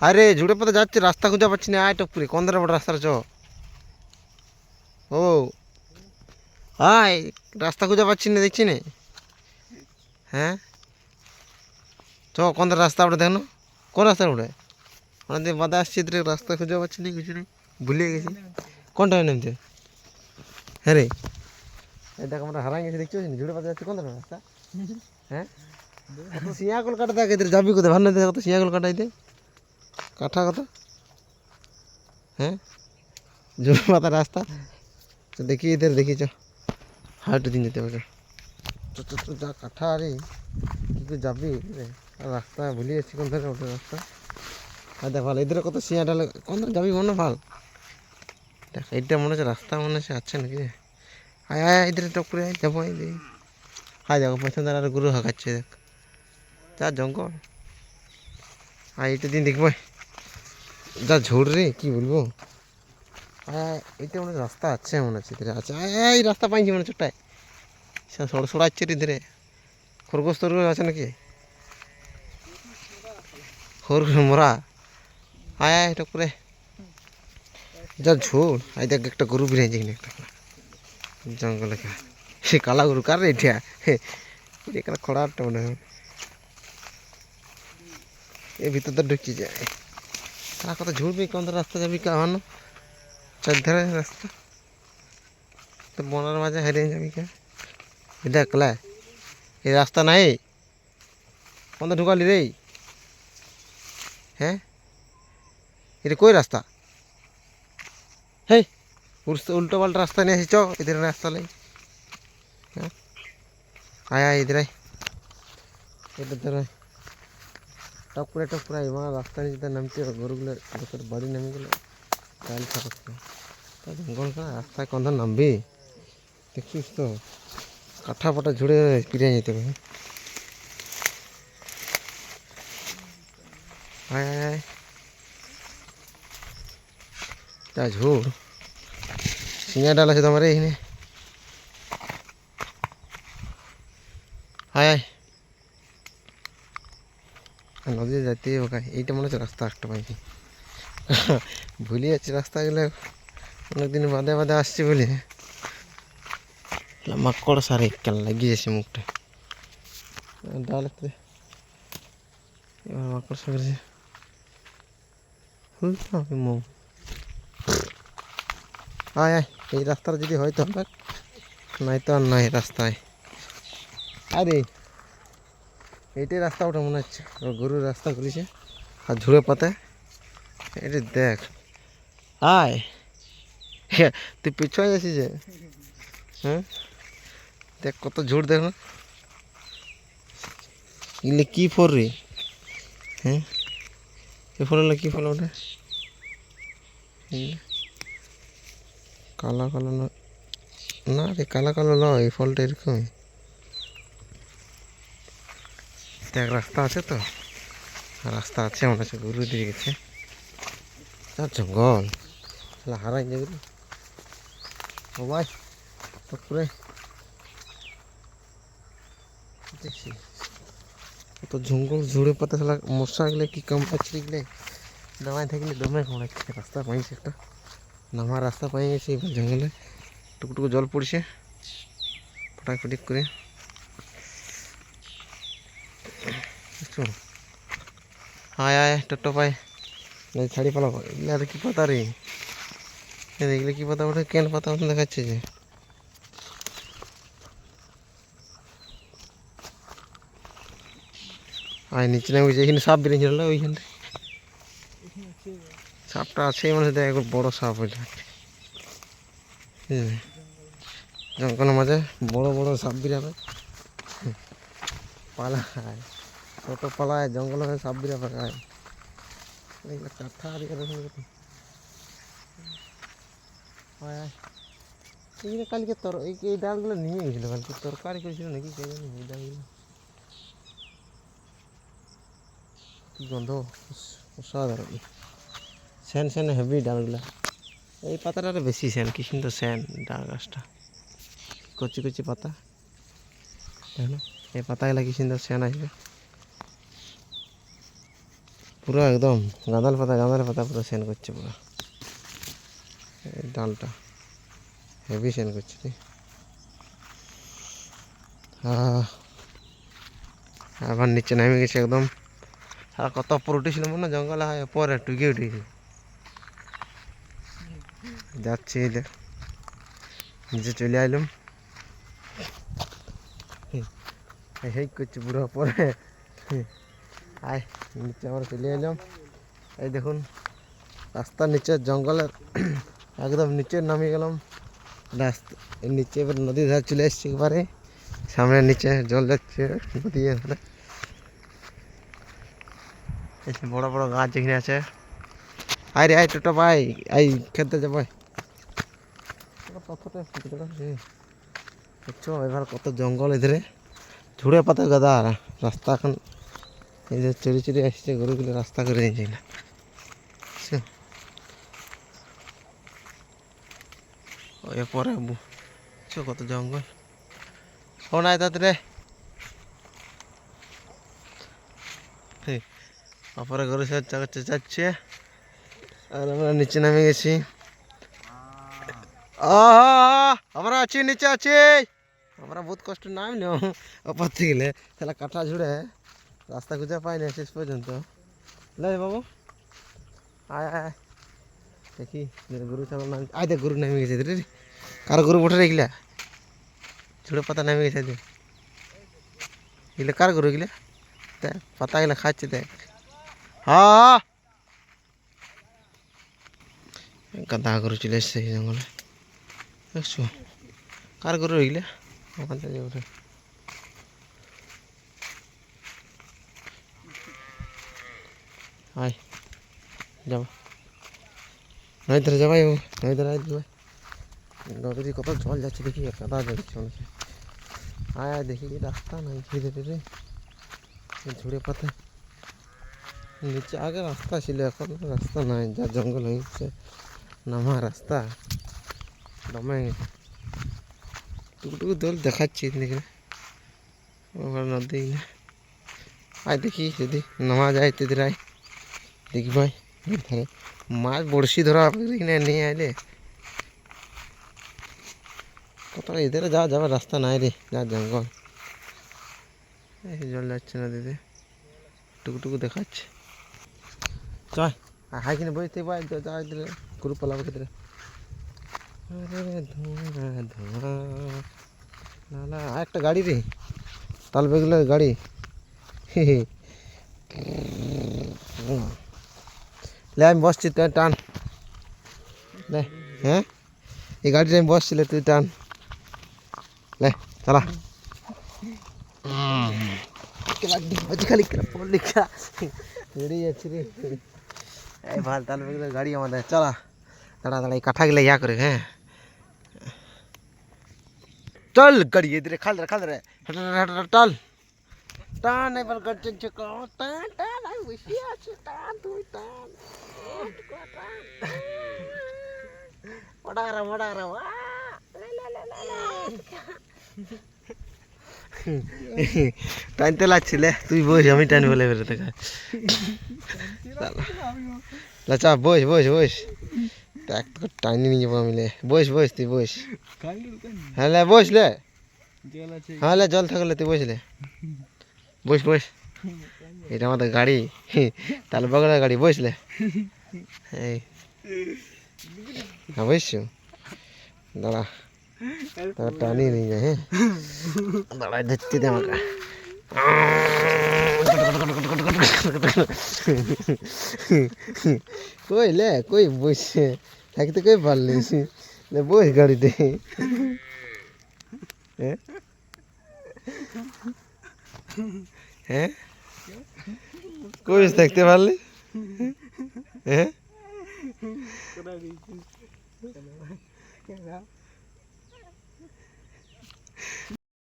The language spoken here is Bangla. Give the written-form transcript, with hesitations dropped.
আরে ঝুড়ে পথে যাচ্ছে, রাস্তা খুঁজে পাচ্ছি না। আয় টপুরে কোন ধারে বড় রাস্তার চ। ও আয়, রাস্তা খুঁজে পাচ্ছি না, দেখছি না। হ্যাঁ চ, কোন ধারে রাস্তা ওটা দেখো, কোন রাস্তা ওটা? অনেকদিন বাদে আসছি, এদের রাস্তা খুঁজে পাচ্ছি না, কিছু নেই, ভুলিয়ে গেছি কোনটা নামছে। হ্যাঁ রে, এই দেখ আমরা হারাই গেছি, দেখছি ঝুড়ে পথে যাচ্ছি, কোন ধারে রাস্তা? হ্যাঁ কত শিয়াকল কাটা থাকে, এদের যাবি কোথায়? ভালো না কত শিয়াকল কাটাইতে, কাঠা কত। হ্যাঁ ঝুড়ে পাতা রাস্তা, তো দেখি এদের, দেখি চ হাইটু দিন যেতে হবে। তো তো তো যা কাঠা, আরে কি করে যাবি রে? আর রাস্তা ভুলে যাচ্ছি কোন ধারে ওঠে রাস্তা। আর দেখ ভালো, এদের কত শিয়া ডালে, কোন ধারে যাবি মনে ভাল। দেখ এইটা মনে হচ্ছে রাস্তা, মনে হচ্ছে আছে নাকি। আয় আয় এদের টপ করে যাবো, এই দেখ। হাই দেখো পেছন ধারে আর গরু হাঁকাচ্ছে, দেখ যা জঙ্গল। আর এইটা দিন দেখবো, যা ঝোড় রে, কি বলবো। হ্যাঁ এইটা মনে হচ্ছে রাস্তা আছে, মনে হচ্ছে এদের আছে। আয় আয়, এই রাস্তা পাইছি মনে হচ্ছে ওটাই, সরাচ্ছে রে ধীরে। খরগোশ টরগোশ আছে নাকি, খরগোশ মরা। আয় আয় এটা করে, যা ঝোড়। আই দেখ একটা গরু বেরিয়েছে কিনা একটা জঙ্গলে, সে কালা গরু কার রে এটা? এটা খড়াটা মনে হয়, এই ভিতর তো ঢুকি যায়। তারা কত ঝুড়বি, কোন রাস্তা যাবি কাহানো, চারধারে রাস্তা, তো বনের মাঝে হারিয়ে যাবি কে। এটা একলা এই রাস্তা নাই, কোন ঢুকালি রে? হ্যাঁ এটা কই রাস্তা? হেই উল্টো পাল্টা রাস্তা নিয়ে আসি, চ এদের রাস্তা লাই। হ্যাঁ আয় আয় এদের আয়, এদের ধর টপ করে এবার রাস্তা নিচে নামতে গরুগুলো লোকের বাড়ি নেমে গেলে চাল থাকছে। তা জঙ্গল করা রাস্তায় কোন নামবি, দেখছিস তো কাঠা ফাটা ঝুড়ে ফিরে যেতে হবে। আয় আয় আয়, তা ঝুড় সিঙ্গা ডাল আছে তোমার এইখানে। আয় আয়, নদীতে যাইতে হবে। এইটা মনে হচ্ছে রাস্তা একটা পাইছি, ভুলে যাচ্ছি রাস্তা গেলে, অনেকদিন বাদে বাদে আসছি বলে। মাকড় সারে কেন লাগিয়ে যাচ্ছে মুখটা ডালতে, এবার মাকড় সারে মুখ। আয় আয়, এই রাস্তাটা যদি হয় তো হবে, নাই তো আর নাই রাস্তায়। আরে এইটাই রাস্তা ওটা মনে হচ্ছে, গরুর রাস্তা করেছে আর ঝুড়ে পাতে। এটা দেখ, আয় তুই পিছনে আছিস যে। হ্যাঁ দেখ কত ঝুড়, দেখ না এগুলো কি ফল রে। হ্যাঁ এ ফল হলো কি ফল ওটা, কালো কালো না, না রে কালো কালো নয়, এই ফলটা এরকমই। দেখ রাস্তা আছে তো, রাস্তা আছে মনে হচ্ছে, গরু দিয়ে গেছে। আর জঙ্গল হারাই যাবে রে ও ভাই, তারপরে দেখছি তো জঙ্গল ঝুড়ে পাতা খেলা মশা গেলে কি কাম পাচ্ছি গেলে, দামাই থাকলে দমে কামড়াচ্ছে। রাস্তা পাইছে একটা, নামার রাস্তা পাই গেছে এবার জঙ্গলে, টুকুটুকু জল পড়ছে ফটাক ফটিক করে। বুঝছো, আয় আয় টোটো পায় না, ছাড়ি পালাবো। এগুলো আর কি পাতা রে, এগুলো কি পাতা ওটা, কেন পাতা মতন দেখাচ্ছে যে। আয় নিচে নামে গেছে, এখানে সাপ বেরিয়েছিল ওইখানটা, সাপটা আছে মানে দেখ একবার বড় সাপ ওইটা। জঙ্গলের মাঝে বড় বড় সাপ বিরাবে, পালায় ছোট পালায়, জঙ্গলের মাঝে সাপ বিরা পালায়। এগুলো কাঠা আর এইগুলো কালকে এই ডালগুলো নিয়ে গেছিলো, কালকে তরকারি করেছিল নাকি কে জানি এই ডালগুলো, কি গন্ধ, অসাধারণ স্যান স্যান হেভি ডালগুলা। এই পাতাটা বেশি স্যান, কি সুন্দর স্যান ডাল গাছটা, কচি কচি পাতা, দেখো এই পাতাগুলা কি সুন্দর স্যান আসবে। পুরো একদম গাঁদাল পাতা পুরো সেন করছে পুরো। এই ডালটা হেভি সেন করছে রে। আবার নিচে নেমে গেছে একদম। আর কত উপর উঠেছিল মনে হয় জঙ্গলে, হয় পরে টুকে উঠেছি। যাচ্ছি এই দেখ, নিচে চলে আইলাম। এই করছি পুরো পরে। আয় নিচে আমরা চলে এলাম। এই দেখুন রাস্তার নিচে জঙ্গলের একদম নিচে নামিয়ে গেলাম। রাস্তা নিচে এবার নদীর ধারে চলে এসছি একবারে। সামনে নিচে জল যাচ্ছে নদী। বড় বড় গাছ যেখানে আছে। আয় রে আয় টোটো ভাই, আই খেতে যাবো। দেখছো এবার কত জঙ্গল এধারে, ঝুড়ে পাতা গাদা। রাস্তা এখন এই যে চড়ি চড়ি আসছে গরুগুলো, রাস্তা করে দিয়েছে না। এরপরে কত জঙ্গল। শোন আয় তাড়াতাড়ি। তারপরে গরু চেঁচাচ্ছে আর আমরা নিচে নামে গেছি। আমরা আছি, নিচে আছি আমরা। বহুত কষ্ট নামল ওপর থেকে গেলে তাহলে কাটা ঝুড়ে রাস্তা খুঁজে পাই না শেষ পর্যন্ত। লে বাবু আয় আয় দেখি গরু ছাগল নাম। আয় দেখ গরু নেমে গেছে রে। কার গরু বটে এগুলা? ঝুড়ে পাতা নেমে গেছে দেখ। এগুলো কার গরু? এগুলা দেখ পাতা গেলে খাচ্ছে দেখ। হ্যাঁ গাদা গরু চলে এসছে জঙ্গলে। দেখছো কার গরু এগুলা? আমাদের গরু। আয় যাব নই ধরে যাবাই, নই ধরে আয় যাবাই। নদী কত জল যাচ্ছে দেখি, কাদা যাচ্ছে অনেকে। আয় আয় দেখি রাস্তা নাই ধীরে ধীরে ঝুড়ে পাতা। নিচে আগে রাস্তা ছিল, এখন রাস্তা নাই, যা জঙ্গল হয়ে গেছে। নামা রাস্তা দমে টুকটুকু দল দেখাচ্ছি দেখি নদী না। আয় দেখি যদি নামা যায় তেদের। আয় দেখি ভাই ধারে মাছ বড়শি ধরা কিনে নিয়ে আইলে কতটা এদের যাওয়া যাবে রাস্তা নাই রে, যা জঙ্গল। এই জল যাচ্ছে না দিদি, টুকুটুকু দেখাচ্ছে। চল হাই কিনে বসতে পাই যাওয়া দিলে গরু পালাবো ক্ষেত্রে। ধোঁয়া ধোঁয়া না একটা গাড়ি রে, তাল বেগুলো গাড়ি। লে আমি বসছি, তুই টান লে। হ্যাঁ এই গাড়িটা আমি বসছিলে, তুই টান লে চালা। খালি লেখা বেরিয়ে যাচ্ছি রে। এই ভাল তাল বেগুলো গাড়ি আমাদের, চালা। দাঁড়া দাঁড়া এই কাঠা গেলে ইয়া করে। হ্যাঁ চল গাড়ি এদিকে খাল রে টাল টান। এবার গাড়ি চলছে টান টান। আমি বসে আছি, টান তুই টান। মডারা টানতে লাগছিলে তুই, বস আমি টান বলে বেরোতে। চা বস বস বস, টাইনি নিয়ে যাবো আমি। লে বস বস তুই বস। হ্যাঁ লে বস লে। হ্যাঁ লে জল থাকলে তুই বসলে বস বস। এটা আমাদের গাড়ি, তাহলে বগলের গাড়ি, বসলে। এই হ্যাঁ বসছো, দাঁড়া টানি নিয়ে যায়। হ্যাঁ দাঁড়ায় ধরতে দে আমাকে। কই লে কই বসে থাকতে কই পারলিস? লে বস গাড়িতে। হ্যাঁ হ্যাঁ কই থাকতে পারলি? হ্যাঁ